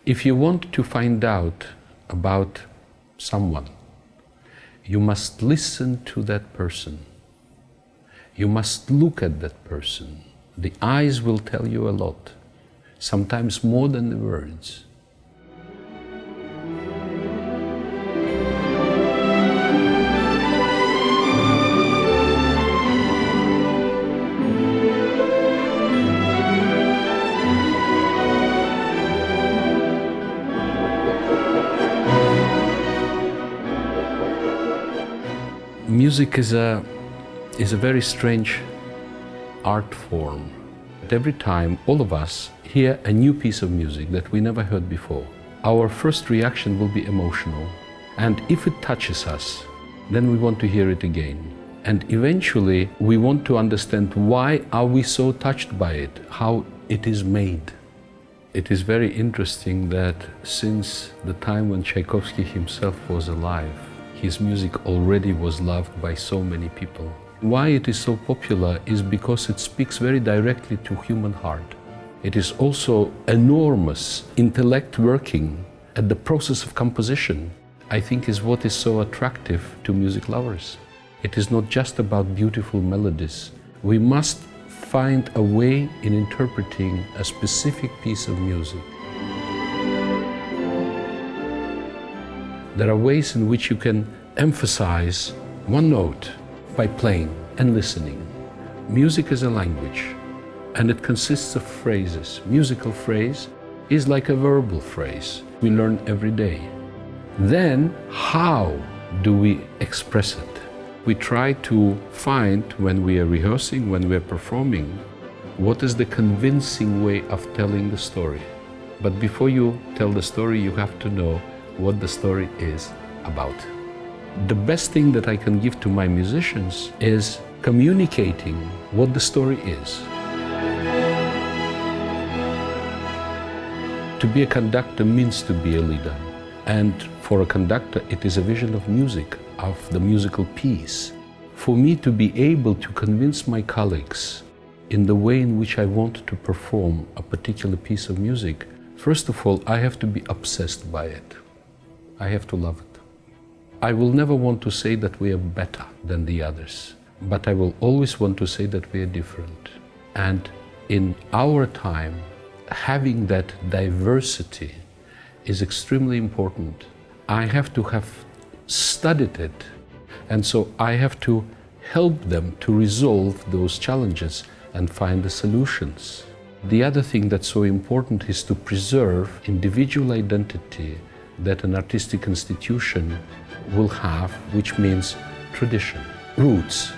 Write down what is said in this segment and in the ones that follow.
If you want to find out about someone, you must listen to that person. You must look at that person. The eyes will tell you a lot, sometimes more than the words. Music is a very strange art form. Every time all of us hear a new piece of music that we never heard before, our first reaction will be emotional. And if it touches us, then we want to hear it again. And eventually we want to understand why are we so touched by it, how it is made. It is very interesting that since the time when Tchaikovsky himself was alive, his music already was loved by so many people. Why it is so popular is because it speaks very directly to human heart. It is also enormous intellect working at the process of composition, I think is what is so attractive to music lovers. It is not just about beautiful melodies. We must find a way in interpreting a specific piece of music. There are ways in which you can emphasize one note by playing and listening. Music is a language, and it consists of phrases. Musical phrase is like a verbal phrase we learn every day. Then, how do we express it? We try to find, when we are rehearsing, when we are performing, what is the convincing way of telling the story. But before you tell the story, you have to know what the story is about. The best thing that I can give to my musicians is communicating what the story is. To be a conductor means to be a leader. And for a conductor, it is a vision of music, of the musical piece. For me to be able to convince my colleagues in the way in which I want to perform a particular piece of music, first of all, I have to be obsessed by it. I have to love it. I will never want to say that we are better than the others, but I will always want to say that we are different. And in our time, having that diversity is extremely important. I have to have studied it, and so I have to help them to resolve those challenges and find the solutions. The other thing that's so important is to preserve individual identity that an artistic institution will have, which means tradition, roots,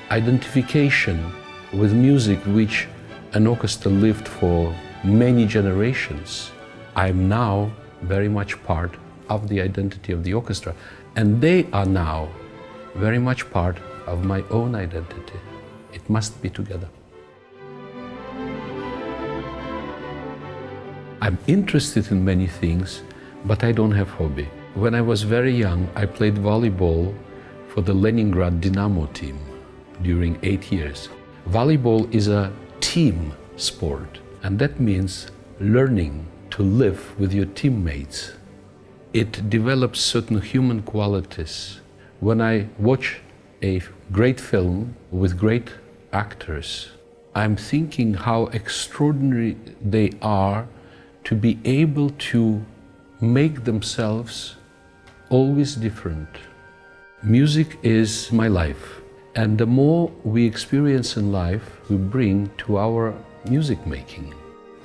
identification with music which an orchestra lived for many generations. I'm now very much part of the identity of the orchestra, and they are now very much part of my own identity. It must be together. I'm interested in many things, but I don't have hobby. When I was very young, I played volleyball for the Leningrad Dynamo team during 8 years. Volleyball is a team sport, and that means learning to live with your teammates. It develops certain human qualities. When I watch a great film with great actors, I'm thinking how extraordinary they are to be able to make themselves always different. Music is my life, and the more we experience in life, we bring to our music making.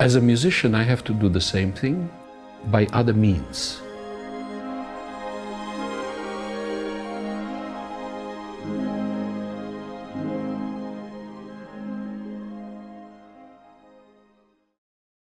As a musician, I have to do the same thing by other means.